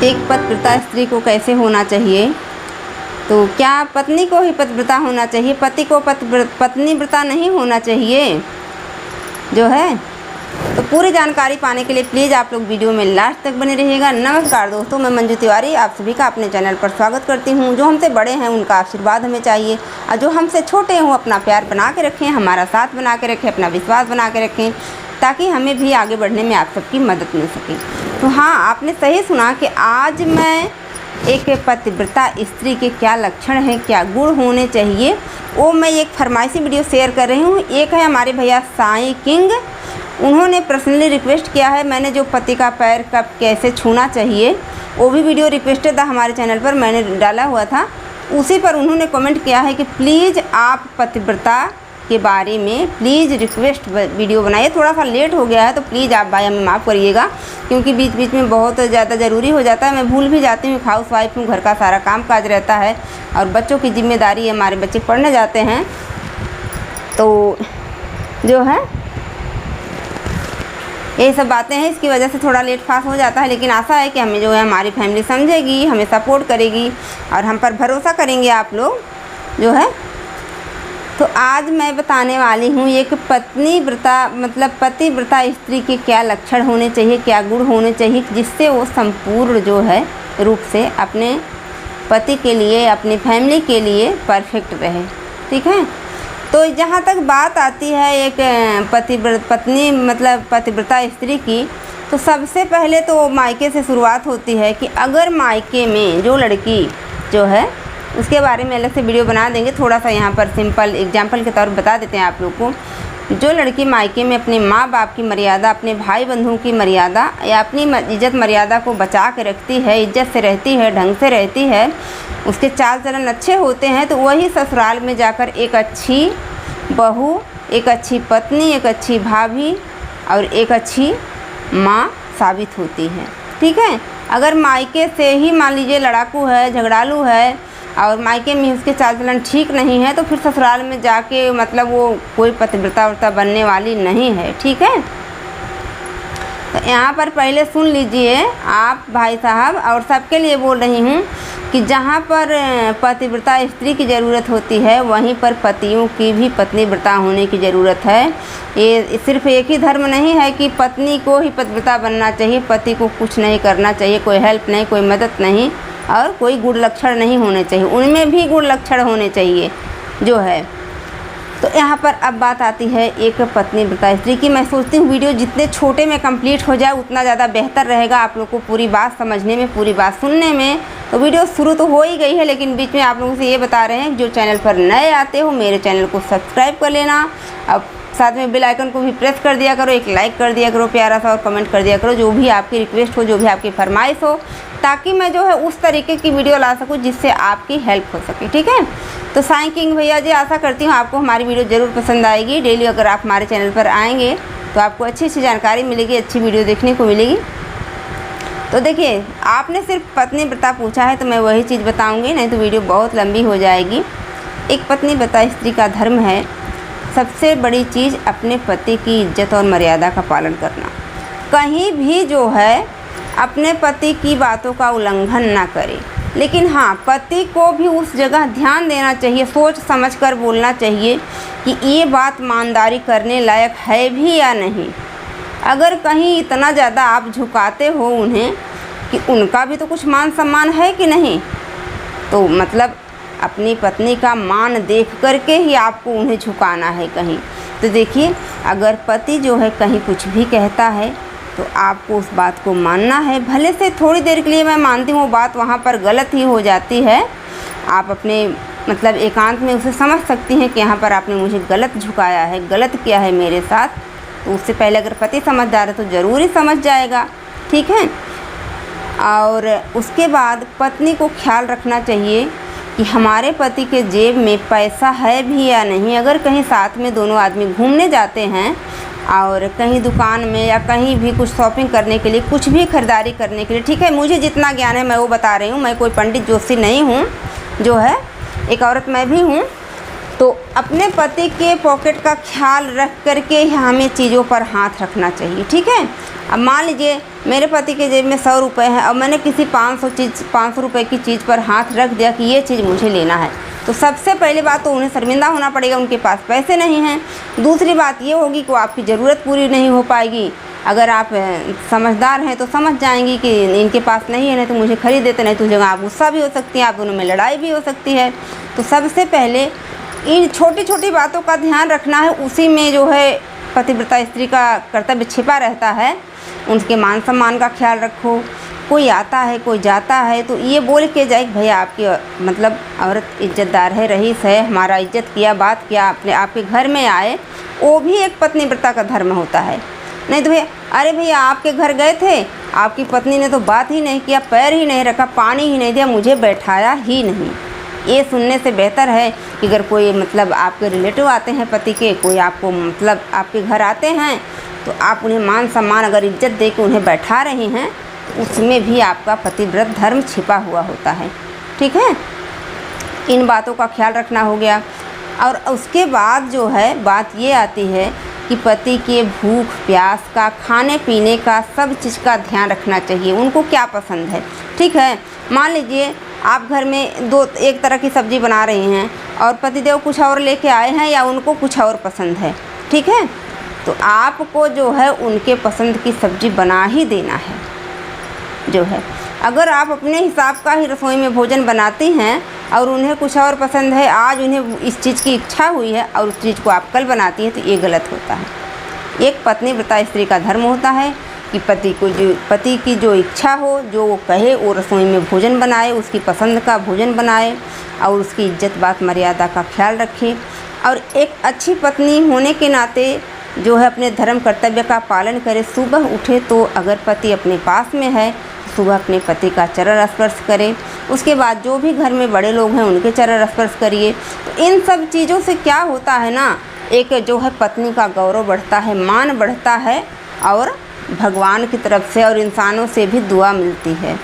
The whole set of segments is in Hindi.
एक पतिव्रता स्त्री को कैसे होना चाहिए। तो क्या पत्नी को ही पतिव्रता होना चाहिए, पति को पत्नीव्रता नहीं होना चाहिए जो है। तो पूरी जानकारी पाने के लिए प्लीज़ आप लोग वीडियो में लास्ट तक बने रहिएगा। नमस्कार दोस्तों, मैं मंजू तिवारी आप सभी का अपने चैनल पर स्वागत करती हूं। जो हमसे बड़े हैं उनका आशीर्वाद हमें चाहिए, और जो हमसे छोटे हों अपना प्यार बना के रखें, हमारा साथ बना के रखें, अपना विश्वास बना के रखें, ताकि हमें भी आगे बढ़ने में आप सबकी मदद मिल सके। तो हाँ, आपने सही सुना कि आज मैं एक पतिव्रता स्त्री के क्या लक्षण हैं, क्या गुण होने चाहिए, वो मैं एक फरमाइशी वीडियो शेयर कर रही हूँ। एक है हमारे भैया साईं किंग, उन्होंने पर्सनली रिक्वेस्ट किया है, मैंने जो पति का पैर कब कैसे छूना चाहिए वो भी वीडियो रिक्वेस्टेड था हमारे चैनल पर, मैंने डाला हुआ था। उसी पर उन्होंने कमेंट किया है कि प्लीज़ आप पतिव्रता के बारे में प्लीज़ रिक्वेस्ट वीडियो बनाइए। थोड़ा सा लेट हो गया है तो प्लीज़ आप भाई हमें माफ़ करिएगा, क्योंकि बीच बीच में बहुत ज़्यादा ज़रूरी हो जाता है, मैं भूल भी जाती हूँ। हाउस वाइफ हूँ, घर का सारा काम काज रहता है और बच्चों की जिम्मेदारी है, हमारे बच्चे पढ़ने जाते हैं, तो जो है ये सब बातें हैं, इसकी वजह से थोड़ा लेट फास्ट हो जाता है। लेकिन आशा है कि हमें जो है हमारी फैमिली समझेगी, हमें सपोर्ट करेगी और हम पर भरोसा करेंगे आप लोग जो है। तो आज मैं बताने वाली हूँ एक पत्नीव्रता मतलब पतिव्रता स्त्री के क्या लक्षण होने चाहिए, क्या गुण होने चाहिए, जिससे वो संपूर्ण जो है रूप से अपने पति के लिए, अपनी फैमिली के लिए परफेक्ट रहे। ठीक है। तो जहाँ तक बात आती है एक पत्नी मतलब पतिव्रता स्त्री की, तो सबसे पहले तो मायके से शुरुआत होती है कि अगर मायके में जो लड़की जो है, उसके बारे में अलग से वीडियो बना देंगे। थोड़ा सा यहाँ पर सिंपल एग्जाम्पल के तौर पर बता देते हैं आप लोग को। जो लड़की मायके में अपने माँ बाप की मर्यादा, अपने भाई बंधुओं की मर्यादा या अपनी इज्जत मर्यादा को बचा के रखती है, इज्जत से रहती है, ढंग से रहती है, उसके चाल चलन अच्छे होते हैं, तो वही ससुराल में जाकर एक अच्छी बहू, एक अच्छी पत्नी, एक अच्छी भाभी और एक अच्छी माँ साबित होती है। ठीक है। अगर मायके से ही मान लीजिए लड़ाकू है, झगड़ालू है और मायके में उसके चाल चलन ठीक नहीं है, तो फिर ससुराल में जाके मतलब वो कोई पतिव्रता बनने वाली नहीं है। ठीक है। तो यहाँ पर पहले सुन लीजिए आप भाई साहब, और सबके लिए बोल रही हूँ कि जहाँ पर पतिव्रता स्त्री की ज़रूरत होती है वहीं पर पतियों की भी पत्नीव्रता होने की ज़रूरत है। ये सिर्फ एक ही धर्म नहीं है कि पत्नी को ही पतिव्रता बनना चाहिए, पति को कुछ नहीं करना चाहिए, कोई हेल्प नहीं, कोई मदद नहीं और कोई गुण लक्षण नहीं होने चाहिए, उनमें भी गुण लक्षण होने चाहिए जो है। तो यहाँ पर अब बात आती है एक पत्नीव्रता स्त्री की। मैं सोचती हूँ वीडियो जितने छोटे में कंप्लीट हो जाए उतना ज़्यादा बेहतर रहेगा आप लोग को पूरी बात समझने में, पूरी बात सुनने में। तो वीडियो शुरू तो हो ही गई है, लेकिन बीच में आप लोगों से ये बता रहे हैं जो चैनल पर नए आते हो मेरे चैनल को सब्सक्राइब कर लेना, अब साथ में बेल आइकन को भी प्रेस कर दिया करो, एक लाइक कर दिया करो प्यारा सा, और कमेंट कर दिया करो जो भी आपकी रिक्वेस्ट हो, जो भी आपकी फरमाइश हो, ताकि मैं जो है उस तरीके की वीडियो ला सकूं जिससे आपकी हेल्प हो सके। ठीक है। तो साईं किंग भैया जी, आशा करती हूँ आपको हमारी वीडियो ज़रूर पसंद आएगी। डेली अगर आप हमारे चैनल पर आएंगे तो आपको अच्छी अच्छी जानकारी मिलेगी, अच्छी वीडियो देखने को मिलेगी। तो देखिए, आपने सिर्फ पत्नीव्रता पूछा है तो मैं वही चीज़ बताऊँगी, नहीं तो वीडियो बहुत लंबी हो जाएगी। एक पत्नीव्रता स्त्री का धर्म है सबसे बड़ी चीज़ अपने पति की इज्जत और मर्यादा का पालन करना। कहीं भी जो है अपने पति की बातों का उल्लंघन ना करे, लेकिन हाँ, पति को भी उस जगह ध्यान देना चाहिए, सोच समझकर बोलना चाहिए कि ये बात ईमानदारी करने लायक है भी या नहीं। अगर कहीं इतना ज़्यादा आप झुकाते हो उन्हें कि उनका भी तो कुछ मान सम्मान है कि नहीं, तो मतलब अपनी पत्नी का मान देख करके ही आपको उन्हें झुकाना है कहीं। तो देखिए, अगर पति जो है कहीं कुछ भी कहता है तो आपको उस बात को मानना है। भले से थोड़ी देर के लिए मैं मानती हूँ वो बात वहाँ पर गलत ही हो जाती है, आप अपने मतलब एकांत में उसे समझ सकती हैं कि यहाँ पर आपने मुझे गलत झुकाया है, गलत किया है मेरे साथ। तो उससे पहले अगर पति समझदार है तो ज़रूर ही समझ जाएगा। ठीक है। और उसके बाद पत्नी को ख्याल रखना चाहिए कि हमारे पति के जेब में पैसा है भी या नहीं। अगर कहीं साथ में दोनों आदमी घूमने जाते हैं और कहीं दुकान में या कहीं भी कुछ शॉपिंग करने के लिए, कुछ भी खरीदारी करने के लिए, ठीक है, मुझे जितना ज्ञान है मैं वो बता रही हूँ, मैं कोई पंडित ज्योतिषी नहीं हूँ जो है, एक औरत मैं भी हूँ। तो अपने पति के पॉकेट का ख्याल रख करके हमें चीज़ों पर हाथ रखना चाहिए, ठीक है। अब मान लीजिए मेरे पति के जेब में 100 रुपये हैं और मैंने किसी 500 रुपये की चीज़ पर हाथ रख दिया कि ये चीज़ मुझे लेना है, तो सबसे पहली बात तो उन्हें शर्मिंदा होना पड़ेगा, उनके पास पैसे नहीं हैं। दूसरी बात ये होगी कि आपकी ज़रूरत पूरी नहीं हो पाएगी। अगर आप समझदार हैं तो समझ जाएंगी कि इनके पास नहीं है, नहीं तो मुझे खरीद देते, नहीं तो जगह आप गुस्सा भी हो सकती है, आप दोनों में लड़ाई भी हो सकती है। तो सबसे पहले इन छोटी छोटी बातों का ध्यान रखना है, उसी में जो है पतिव्रता स्त्री का कर्तव्य छिपा रहता है। उनके मान सम्मान का ख्याल रखो, कोई आता है कोई जाता है तो ये बोल के जाए भैया आपकी मतलब औरत इज्जतदार है, रईस है, हमारा इज्जत किया, बात किया, अपने आपके घर में आए, वो भी एक पत्नीव्रता का धर्म होता है। नहीं तो भैया अरे भैया आपके घर गए थे, आपकी पत्नी ने तो बात ही नहीं किया, पैर ही नहीं रखा, पानी ही नहीं दिया, मुझे बैठाया ही नहीं। ये सुनने से बेहतर है कि अगर कोई मतलब आपके रिलेटिव आते हैं पति के, कोई आपको मतलब आपके घर आते हैं तो आप उन्हें मान सम्मान अगर इज्जत दे के उन्हें बैठा रहे हैं तो उसमें भी आपका पतिव्रत धर्म छिपा हुआ होता है, ठीक है। इन बातों का ख्याल रखना हो गया। और उसके बाद जो है बात ये आती है कि पति के भूख प्यास का, खाने पीने का, सब चीज़ का ध्यान रखना चाहिए, उनको क्या पसंद है, ठीक है। मान लीजिए आप घर में एक तरह की सब्ज़ी बना रही हैं और पतिदेव कुछ और लेके आए हैं या उनको कुछ और पसंद है, ठीक है, तो आपको जो है उनके पसंद की सब्ज़ी बना ही देना है जो है। अगर आप अपने हिसाब का ही रसोई में भोजन बनाती हैं और उन्हें कुछ और पसंद है, आज उन्हें इस चीज़ की इच्छा हुई है और उस चीज़ को आप कल बनाती हैं, तो ये गलत होता है। एक पत्नीव्रता स्त्री का धर्म होता है कि पति की जो इच्छा हो, जो वो कहे, वो रसोई में भोजन बनाए, उसकी पसंद का भोजन बनाए और उसकी इज्जत बात मर्यादा का ख्याल रखे। और एक अच्छी पत्नी होने के नाते जो है अपने धर्म कर्तव्य का पालन करे। सुबह उठे तो अगर पति अपने पास में है, सुबह अपने पति का चरण स्पर्श करें। उसके बाद जो भी घर में बड़े लोग हैं उनके चरण स्पर्श करिए। तो इन सब चीज़ों से क्या होता है ना, एक जो है पत्नी का गौरव बढ़ता है, मान बढ़ता है और भगवान की तरफ से और इंसानों से भी दुआ मिलती है।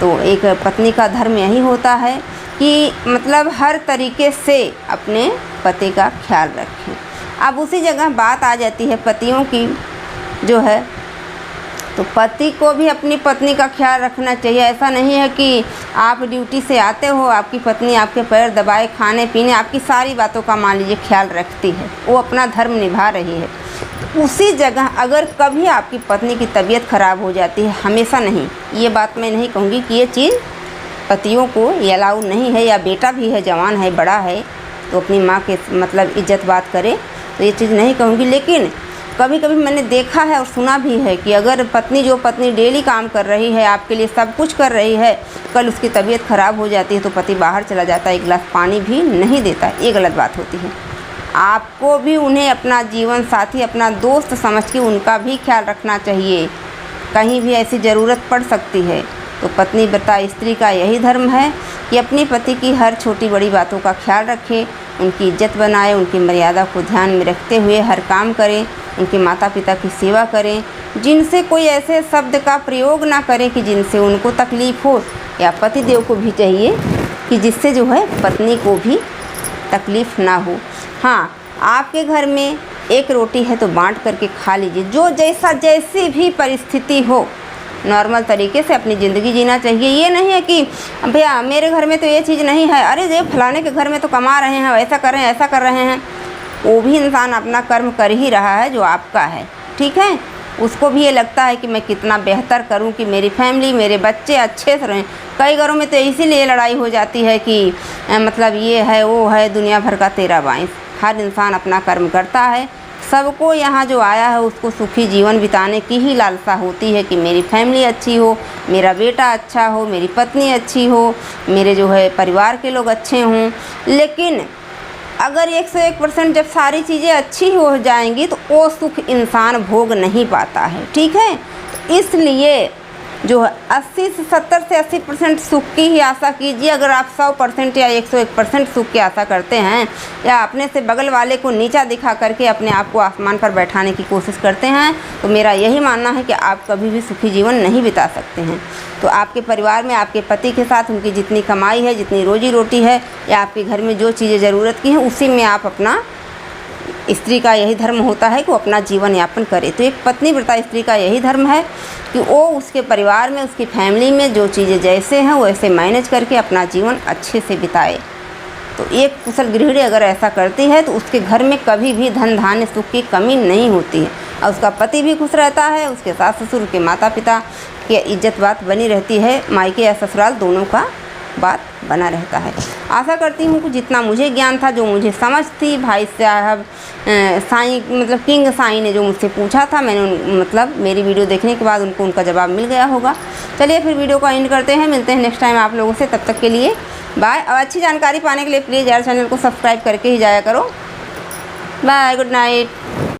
तो एक पत्नी का धर्म यही होता है कि मतलब हर तरीके से अपने पति का ख्याल रखें। अब उसी जगह बात आ जाती है पतियों की जो है, तो पति को भी अपनी पत्नी का ख्याल रखना चाहिए। ऐसा नहीं है कि आप ड्यूटी से आते हो, आपकी पत्नी आपके पैर दबाए, खाने पीने, आपकी सारी बातों का मान लीजिए ख्याल रखती है, वो अपना धर्म निभा रही है। उसी जगह अगर कभी आपकी पत्नी की तबीयत ख़राब हो जाती है, हमेशा नहीं, ये बात मैं नहीं कहूँगी कि ये चीज़ पतियों को ये अलाउ नहीं है, या बेटा भी है, जवान है, बड़ा है, तो अपनी माँ के मतलब इज्जत बात करे, तो ये चीज़ नहीं कहूँगी। लेकिन कभी कभी मैंने देखा है और सुना भी है कि अगर पत्नी डेली काम कर रही है, आपके लिए सब कुछ कर रही है, कल उसकी तबीयत ख़राब हो जाती है तो पति बाहर चला जाता है, एक गिलास पानी भी नहीं देता। ये गलत बात होती है। आपको भी उन्हें अपना जीवन साथी, अपना दोस्त समझ के उनका भी ख्याल रखना चाहिए। कहीं भी ऐसी ज़रूरत पड़ सकती है। तो पत्नीव्रता स्त्री का यही धर्म है कि अपने पति की हर छोटी बड़ी बातों का ख्याल रखें, उनकी इज्जत बनाए, उनकी मर्यादा को ध्यान में रखते हुए हर काम करें, उनके माता पिता की सेवा करें, जिनसे कोई ऐसे शब्द का प्रयोग ना करें कि जिनसे उनको तकलीफ़ हो, या पतिदेव को भी चाहिए कि जिससे जो है पत्नी को भी तकलीफ़ ना हो। हाँ, आपके घर में एक रोटी है तो बांट करके खा लीजिए। जो जैसी भी परिस्थिति हो, नॉर्मल तरीके से अपनी ज़िंदगी जीना चाहिए। ये नहीं है कि भैया मेरे घर में तो ये चीज़ नहीं है, अरे ये फलाने के घर में तो कमा रहे हैं, ऐसा कर रहे हैं, ऐसा कर रहे हैं। वो भी इंसान अपना कर्म कर ही रहा है जो आपका है, ठीक है। उसको भी ये लगता है कि मैं कितना बेहतर करूं कि मेरी फैमिली, मेरे बच्चे अच्छे से रहें। कई घरों में तो इसीलिए लड़ाई हो जाती है कि मतलब ये है वो है, दुनिया भर का 13-22। हर इंसान अपना कर्म करता है। सबको यहाँ जो आया है उसको सुखी जीवन बिताने की ही लालसा होती है कि मेरी फैमिली अच्छी हो, मेरा बेटा अच्छा हो, मेरी पत्नी अच्छी हो, मेरे जो है परिवार के लोग अच्छे हों। लेकिन अगर 101% जब सारी चीज़ें अच्छी हो जाएंगी तो वो सुख इंसान भोग नहीं पाता है, ठीक है। इसलिए जो है 70 से 80% सुख की ही आशा कीजिए। अगर आप 100% या 101% सुख की आशा करते हैं, या अपने से बगल वाले को नीचा दिखा करके अपने आप को आसमान पर बैठाने की कोशिश करते हैं, तो मेरा यही मानना है कि आप कभी भी सुखी जीवन नहीं बिता सकते हैं। तो आपके परिवार में आपके पति के साथ उनकी जितनी कमाई है, जितनी रोजी रोटी है, या आपके घर में जो चीज़ें ज़रूरत की हैं, उसी में आप अपना, स्त्री का यही धर्म होता है कि वो अपना जीवन यापन करे। तो एक पत्नी व्रता स्त्री का यही धर्म है कि वो उसके परिवार में, उसकी फैमिली में जो चीज़ें जैसे हैं वैसे मैनेज करके अपना जीवन अच्छे से बिताए। तो एक कुशल गृहिणी अगर ऐसा करती है तो उसके घर में कभी भी धन धान्य सुख की कमी नहीं होती है, और उसका पति भी खुश रहता है, उसके सास ससुर के माता पिता की इज्जत बात बनी रहती है, मायके या ससुराल दोनों का बात बना रहता है। आशा करती हूँ कि जितना मुझे ज्ञान था, जो मुझे समझ थी, भाई साहब साईं मतलब किंग साईं ने जो मुझसे पूछा था, मैंने मतलब मेरी वीडियो देखने के बाद उनको उनका जवाब मिल गया होगा। चलिए फिर वीडियो को एंड करते हैं, मिलते हैं नेक्स्ट टाइम आप लोगों से, तब तक के लिए बाय। और अच्छी जानकारी पाने के लिए प्लीज़ यार चैनल को सब्सक्राइब करके ही जाया करो। Bye, good night.